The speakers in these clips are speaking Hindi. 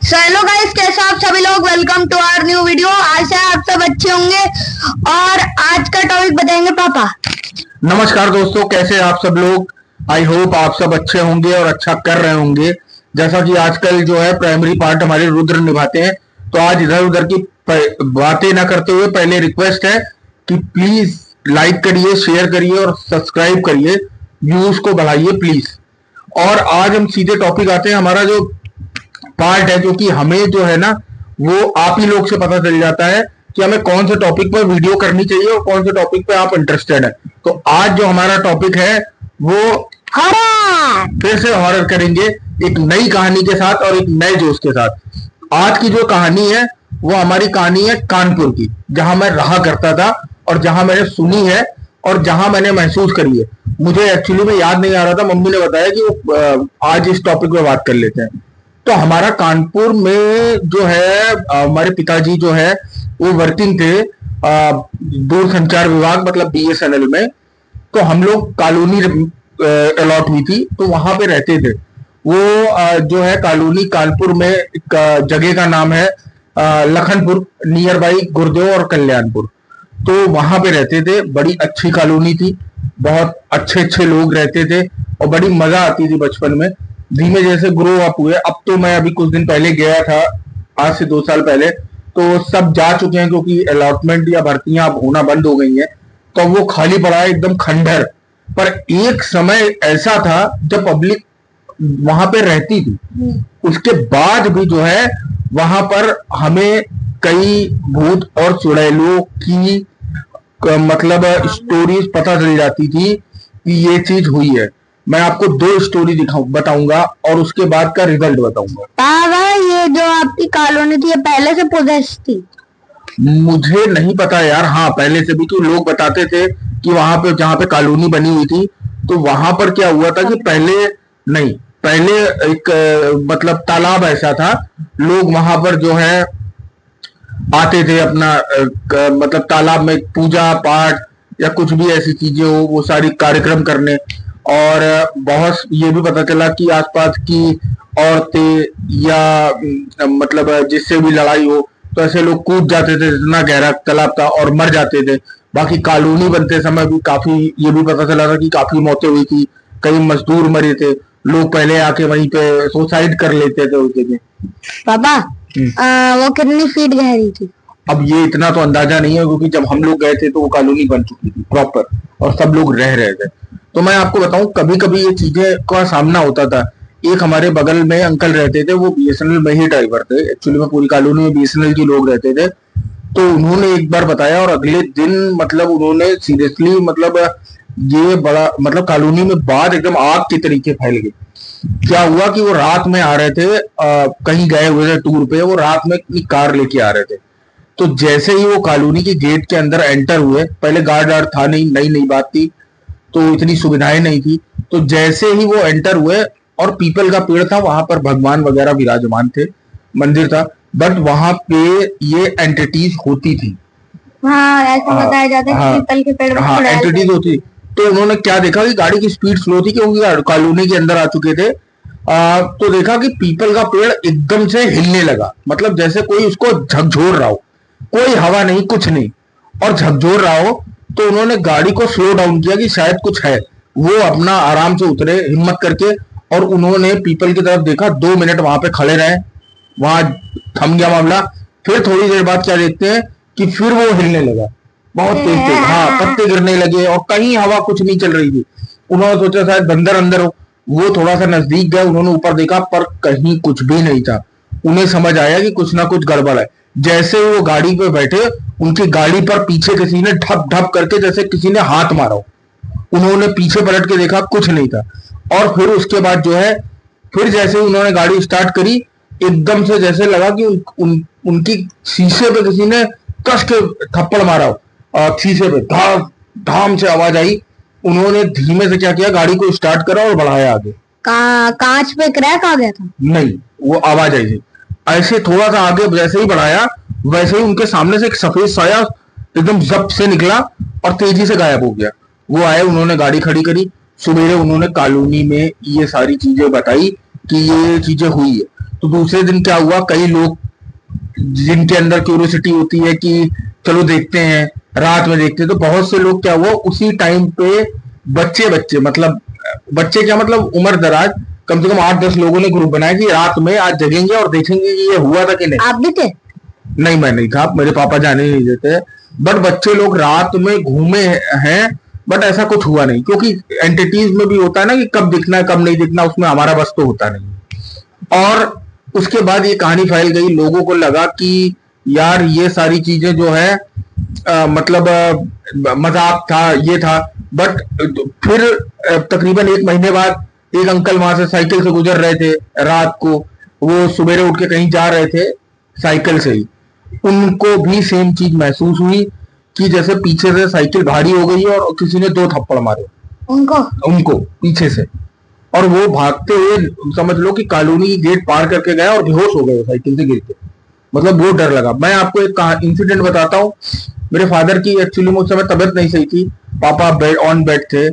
हेलो गाइस, कैसे आप सभी लोग। Welcome to our new video. आशा है आप सब अच्छे होंगे और आज का टॉपिक बताएंगे पापा। नमस्कार दोस्तों, कैसे आप सब लोग। आई होप आप सब अच्छे होंगे और अच्छा कर रहे होंगे। जैसा कि आजकल जो है प्राइमरी पार्ट हमारे रुद्र निभाते हैं, तो आज इधर उधर की बातें ना करते हुए पहले रिक्वेस्ट है कि प्लीज लाइक करिए, शेयर करिए और सब्सक्राइब करिए, व्यूज को बढ़ाइए प्लीज। और आज हम सीधे टॉपिक आते हैं। हमारा जो पार्ट है, जो कि हमें जो है ना वो आप ही लोग से पता चल जाता है कि हमें कौन से टॉपिक पर वीडियो करनी चाहिए और कौन से टॉपिक पे आप इंटरेस्टेड है। तो आज जो हमारा टॉपिक है वो हॉरर। फिर से हॉरर करेंगे, एक नई कहानी के साथ और एक नए जोश के साथ। आज की जो कहानी है वो हमारी कहानी है कानपुर की, जहां मैं रहा करता था और जहां मैंने सुनी है और जहां मैंने महसूस करी है। मुझे एक्चुअली में याद नहीं आ रहा था, मम्मी ने बताया कि वो आज इस टॉपिक पे बात कर लेते हैं। तो हमारा कानपुर में जो है हमारे पिताजी जो है वो वर्किंग थे दूरसंचार विभाग, मतलब बीएसएनएल में। तो हम लोग कॉलोनी अलॉट हुई थी, तो वहां पे रहते थे। वो जो है कॉलोनी कानपुर में एक जगह का नाम है लखनपुर, नियर बाई गुरुदेव और कल्याणपुर। तो वहां पे रहते थे। बड़ी अच्छी कॉलोनी थी, बहुत अच्छे अच्छे लोग रहते थे और बड़ी मजा आती थी बचपन में। धीमे जैसे ग्रो अप हुए, अब तो मैं अभी कुछ दिन पहले गया था, आज से 2 साल पहले, तो सब जा चुके हैं क्योंकि अलॉटमेंट या भर्तियां अब होना बंद हो गई हैं। तो वो खाली पड़ा है एकदम खंडहर। पर एक समय ऐसा था जब पब्लिक वहां पे रहती थी। उसके बाद भी जो है वहां पर हमें कई भूत और चुड़ैलों की मतलब स्टोरीज पता चल जाती थी कि ये चीज हुई है। मैं आपको 2 स्टोरी बताऊंगा और उसके बाद का रिजल्ट बताऊंगा। पापा, ये जो आपकी कॉलोनी थी ये पहले से पोजेस थी? मुझे नहीं पता यार। हाँ, पहले से भी, क्यों लोग बताते थे कि वहां पे जहां पे कॉलोनी बनी हुई थी, तो वहां पर क्या हुआ था कि पहले नहीं, पहले एक मतलब तालाब ऐसा था। लोग वहां पर जो है आते थे अपना मतलब तालाब में पूजा पाठ या कुछ भी ऐसी चीजें हो, वो सारी कार्यक्रम करने। और बहुत ये भी पता चला कि आसपास की औरतें या मतलब जिससे भी लड़ाई हो तो ऐसे लोग कूद जाते थे, इतना गहरा तालाब था, और मर जाते थे। बाकी कॉलोनी बनते समय भी काफी ये भी पता चला था कि काफी मौतें हुई थी, कई मजदूर मरे थे, लोग पहले आके वहीं पे सुसाइड कर लेते थे उस जगह। पापा, वो कितनी फीट गहरी थी? अब ये इतना तो अंदाजा नहीं है क्योंकि जब हम लोग गए थे तो वो कॉलोनी बन चुकी थी प्रॉपर और सब लोग रह रहे थे। तो मैं आपको बताऊं, कभी कभी ये चीजें का सामना होता था। एक हमारे बगल में अंकल रहते थे, वो बीएसएनएल में ही ड्राइवर थे। एक्चुअली में पूरी कॉलोनी में बीएसएनएल के लोग रहते थे। तो उन्होंने एक बार बताया और अगले दिन मतलब उन्होंने सीरियसली मतलब ये बड़ा मतलब कॉलोनी में बात एकदम आग के तरीके फैल गई। क्या हुआ कि वो रात में आ रहे थे, कहीं गए हुए थे टूर पे, वो रात में अपनी कार लेके आ रहे थे। तो जैसे ही वो कॉलोनी के गेट के अंदर एंटर हुए, पहले गार्ड वार्ड था नहीं, नई नई बात थी तो इतनी सुविधाएं नहीं थी। तो जैसे ही वो एंटर हुए और पीपल का पेड़ था, वहां पर भगवान वगैरह विराजमान थे, मंदिर था, बट वहां पे ये एंटिटीज होती थी। हाँ, ऐसा बताया जाता है कि पीपल के पेड़ में एंटिटीज होती। तो उन्होंने क्या देखा कि गाड़ी की स्पीड स्लो थी क्योंकि कॉलोनी के अंदर आ चुके थे। तो देखा कि पीपल का पेड़ एकदम से हिलने लगा, मतलब जैसे कोई उसको झकझोर रहा हो, कोई हवा नहीं कुछ नहीं, और झकझोर रहा हो। तो उन्होंने गाड़ी को स्लो डाउन किया कि शायद कुछ है। वो अपना आराम से उतरे हिम्मत करके और उन्होंने पीपल की तरफ देखा। 2 मिनट वहां पे खड़े रहे, वहां थम गया मामला। फिर थोड़ी देर बाद क्या देखते हैं कि फिर वो हिलने लगा, बहुत तेज तेज। हाँ, पत्ते गिरने लगे और कहीं हवा कुछ नहीं चल रही थी। उन्होंने सोचा शायद बंदर अंदर हो। वो थोड़ा सा नजदीक गए, उन्होंने ऊपर देखा पर कहीं कुछ भी नहीं था। उन्हें समझ आया कि कुछ ना कुछ गड़बड़ है। जैसे वो गाड़ी पे बैठे, उनकी गाड़ी पर पीछे किसी ने ढप ढप करके जैसे किसी ने हाथ मारा हो। उन्होंने पीछे पलट के देखा, कुछ नहीं था। और फिर उसके बाद जो है, फिर जैसे उन्होंने गाड़ी स्टार्ट करी, एकदम से जैसे लगा कि उनकी शीशे पे किसी ने कस के थप्पड़ मारा हो। शीशे पे धाम धाम से आवाज आई। उन्होंने धीमे से क्या किया, गाड़ी को स्टार्ट करा और बढ़ाया आगे। कांच पे क्रैक आ गया था? नहीं, वो आवाज आई थी। ऐसे थोड़ा सा आगे जैसे ही बढ़ाया, वैसे ही उनके सामने से एक सफेद साया एकदम जब्त से निकला और तेजी से गायब हो गया। वो आए, उन्होंने गाड़ी खड़ी करी। सवेरे उन्होंने कॉलोनी में ये सारी चीजें बताई कि ये चीजें हुई है। तो दूसरे दिन क्या हुआ, कई लोग जिनके अंदर क्यूरियोसिटी होती है कि चलो देखते हैं, रात में देखते हैं, तो बहुत से लोग क्या हुआ उसी टाइम पे बच्चे बच्चे मतलब बच्चे क्या मतलब उम्र दराज कम से कम 8-10 लोगों ने ग्रुप बनाया कि रात में आज जगेंगे और देखेंगे कि ये हुआ था कि नहीं। आप भी थे? नहीं, मैं नहीं था, मेरे पापा जाने नहीं देते। बट बच्चे लोग रात में घूमे हैं, बट ऐसा कुछ हुआ नहीं, क्योंकि एंटिटीज में भी होता है ना कि कब दिखना है कब नहीं दिखना, उसमें हमारा बस तो होता नहीं। और उसके बाद ये कहानी फैल गई, लोगों को लगा कि यार ये सारी चीजें जो है मतलब मजाक था, ये था। बट फिर तकरीबन 1 महीने बाद एक अंकल वहां से साइकिल से गुजर रहे थे रात को, वो सुबेरे उठ के कहीं जा रहे थे साइकिल से ही, उनको भी सेम चीज महसूस हुई कि जैसे पीछे से साइकिल भारी हो गई है और किसी ने 2 थप्पड़ मारे उनको पीछे से, और वो भागते हुए समझ लो कि कॉलोनी की गेट पार करके गया और बेहोश हो गए साइकिल से गिर के। मतलब बहुत डर लगा। मैं आपको एक इंसिडेंट बताता हूँ। मेरे फादर की एक्चुअली उस समय तबियत नहीं सही थी, पापा ऑन बेड थे,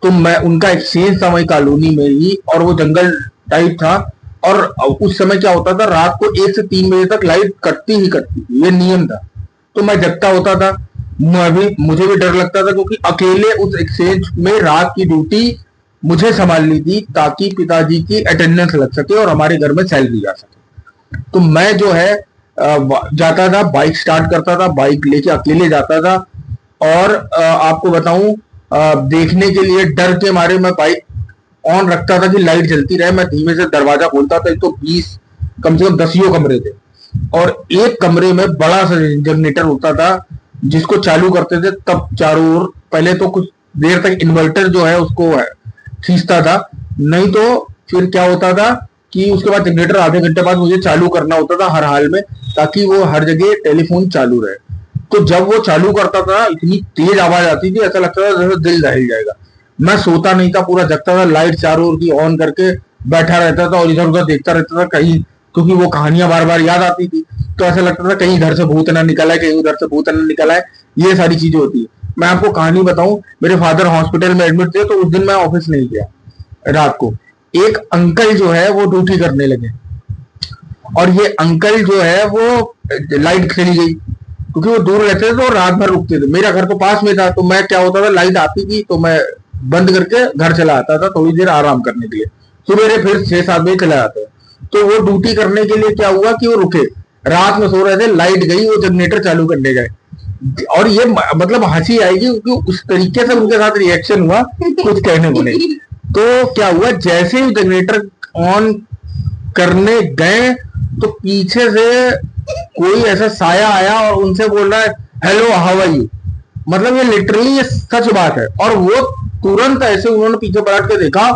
तो मैं उनका एक्सचेंज था वही कॉलोनी में ही, और वो जंगल टाइप था। और उस समय क्या होता था, रात को 1 से 3 बजे तक लाइट कटती ही कटती, ये नियम था। तो मैं जगता होता था, मुझे भी डर लगता था, क्योंकि अकेले उस एक्सचेंज में रात की ड्यूटी मुझे संभालनी थी ताकि पिताजी की अटेंडेंस लग सके और हमारे घर में सैलरी आ सके। तो मैं जो है जाता था, बाइक स्टार्ट करता था, बाइक लेके अकेले जाता था, और आपको बताऊं देखने के लिए डर के मारे मैं बाइक ऑन रखता था कि लाइट जलती रहे। मैं धीमे से दरवाजा खोलता था, तो 20 कम से कम 10 कमरे थे, और एक कमरे में बड़ा सा जनरेटर होता था जिसको चालू करते थे तब चारों ओर पहले तो कुछ देर तक इन्वर्टर जो है उसको खींचता था, नहीं तो फिर क्या होता था कि उसके बाद जनरेटर आधे घंटे बाद मुझे चालू करना होता था हर हाल में, ताकि वो हर जगह टेलीफोन चालू रहे। तो जब वो चालू करता था इतनी तेज आवाज आती थी, ऐसा लगता था जैसे दिल दहल जाएगा। मैं सोता नहीं था, पूरा जगता था, लाइट चारों ओर की ऑन करके बैठा रहता था और इधर उधर देखता रहता था कहीं, क्योंकि वो कहानियां बार बार याद आती थी, तो ऐसा लगता था कहीं घर से भूत ना निकला है, कहीं उधर से भूत ना निकला है, ये सारी चीजें होती है। मैं आपको कहानी बताऊं, मेरे फादर हॉस्पिटल में एडमिट थे, तो उस दिन मैं ऑफिस नहीं गया रात को। एक अंकल जो है वो ड्यूटी करने लगे, और ये अंकल जो है वो लाइट चली गई, क्योंकि वो दूर रहते थे तो रात भर रुकते थे। मेरा घर तो पास में था, तो मैं क्या होता था, लाइट आती थी तो मैं बंद करके घर चला आता था थोड़ी देर आराम करने के लिए, सुबह फिर 6-7 बजे चला आता। तो वो ड्यूटी करने के लिए क्या हुआ कि वो रुके, रात में सो रहे थे, लाइट गई, वो जनरेटर चालू करने गए, और ये मतलब हंसी आएगी क्योंकि उस तरीके से उनके साथ रिएक्शन हुआ, कुछ कहने को नहीं। तो क्या हुआ, जैसे ही जनरेटर ऑन करने गए तो पीछे से कोई ऐसा साया आया और उनसे बोल रहा है, हेलो हाउ आर यू। मतलब ये लिटरली ये सच बात है। और वो तुरंत ऐसे उन्होंने पीछे पलट के देखा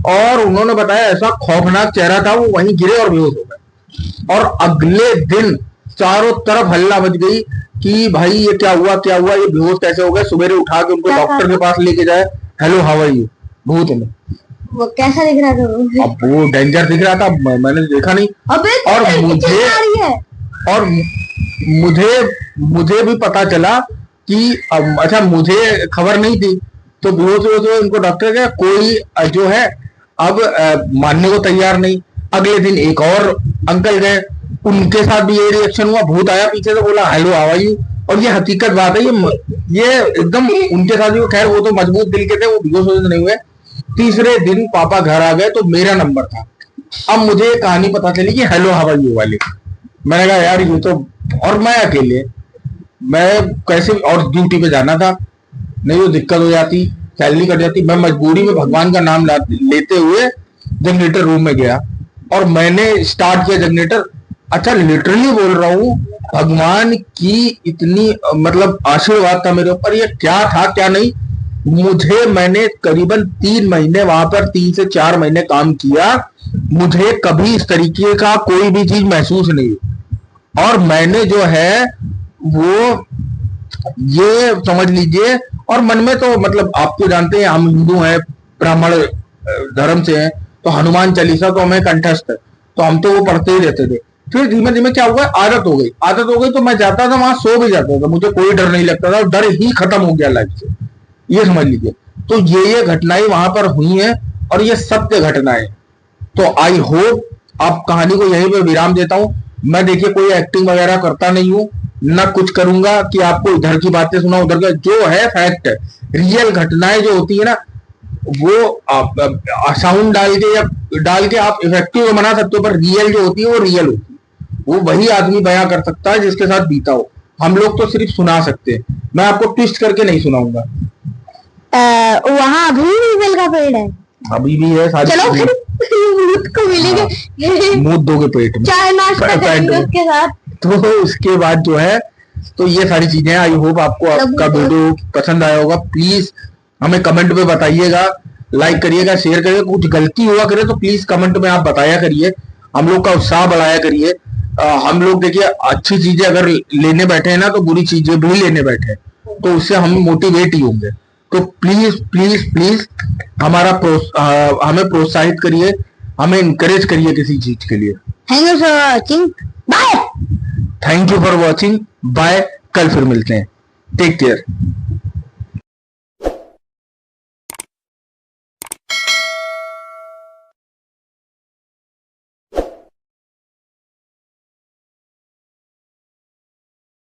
और उन्होंने बताया ऐसा खौफनाक चेहरा था, वो वहीं गिरे और बेहोश हो गए। और अगले दिन चारों तरफ हल्ला मच गई कि भाई ये क्या हुआ, ये बेहोश कैसे हो गए। सुबह उठा के उनको डॉक्टर के पास लेके जाए, हेलो हाउ आर यू, भूत में। वो कैसा दिख रहा था? अब वो डेंजर दिख रहा था, मैंने देखा नहीं। अबे और मुझे भी पता चला कि अच्छा, मुझे खबर नहीं थी, तो बेहोश हो उनको डॉक्टर का कोई जो है अब मानने को तैयार नहीं। अगले दिन एक और अंकल गए, उनके साथ भी ये रिएक्शन हुआ, भूत आया पीछे से, बोला हेलो हाउ आर यू। और ये हकीकत बात है, ये एकदम उनके साथ भी, खैर वो तो मजबूत दिल के थे, वो बेहोश हो नहीं हुए। तीसरे दिन पापा घर आ गए तो मेरा नंबर था। अब मुझे कहानी पता चली कि हेलो हाउ आर यू वाली। मैंने कहा यार ये तो, और मैं अकेले, मैं कैसे, और ड्यूटी पे जाना था, नहीं तो दिक्कत हो जाती, सैलरी कट जाती। मैं मजबूरी में भगवान का नाम लेते हुए जनरेटर रूम में गया और मैंने स्टार्ट किया जनरेटर। अच्छा, लिटरली बोल रहा हूँ, भगवान की इतनी मतलब आशीर्वाद था मेरे ऊपर। ये क्या था क्या नहीं, मैंने करीबन 3 महीने वहां पर, 3 से 4 महीने काम किया, मुझे कभी इस तरीके का कोई भी चीज महसूस नहीं। और मैंने जो है वो ये समझ लीजिए, और मन में तो मतलब आपको जानते हैं हम हिंदू हैं, ब्राह्मण धर्म से हैं, तो हनुमान चालीसा तो हमें कंठस्थ है, तो हम तो वो पढ़ते ही रहते थे। फिर धीमे धीमे क्या हुआ, आदत हो गई, तो मैं जाता था वहां, सो भी जाता था, मुझे कोई डर नहीं लगता था, डर ही खत्म हो गया लाइफ से, ये समझ लीजिए। तो ये घटनाएं वहां पर हुई हैं और ये सत्य घटनाएं। तो आई होप अब कहानी को यहीं पे विराम देता हूँ। मैं देखिए कोई एक्टिंग वगैरह करता नहीं हूँ, ना कुछ करूंगा कि आपको इधर की बातें सुना उधर का, जो है फैक्ट है, रियल घटनाएं जो होती है ना, वो साउंड डाल के आप इफेक्टिव बना सकते हो, पर रियल जो होती है वो रियल होती है। वो वही आदमी बयां कर सकता है जिसके साथ बीता हो। हम लोग तो सिर्फ सुना सकते हैं, मैं आपको ट्विस्ट करके नहीं सुनाऊंगा। वहाँ अभी भी पीपल का पेड़ है, अभी भी है सारी। चलो फिर भूत को मिलेंगे, मुंह दोगे पेट में, चाय नाश्ता करेंगे उसके साथ। तो उसके बाद जो है, तो ये सारी चीजें। आई होप आपको आपका वीडियो पसंद आया होगा। प्लीज हमें कमेंट में बताइएगा, लाइक करिएगा, शेयर करिएगा। कुछ गलती हुआ करे तो प्लीज कमेंट में आप बताया करिए, हम लोग का उत्साह बढ़ाया करिए। हम लोग देखिए अच्छी चीजें अगर लेने बैठे हैं ना, तो बुरी चीजें भी लेने बैठे हैं, तो उससे हम मोटिवेट ही होंगे। तो प्लीज प्लीज प्लीज हमें प्रोत्साहित करिए, हमें इनकरेज करिए किसी चीज के लिए। Thank you for watching, bye. Thank you for watching, bye. कल फिर मिलते हैं, टेक केयर।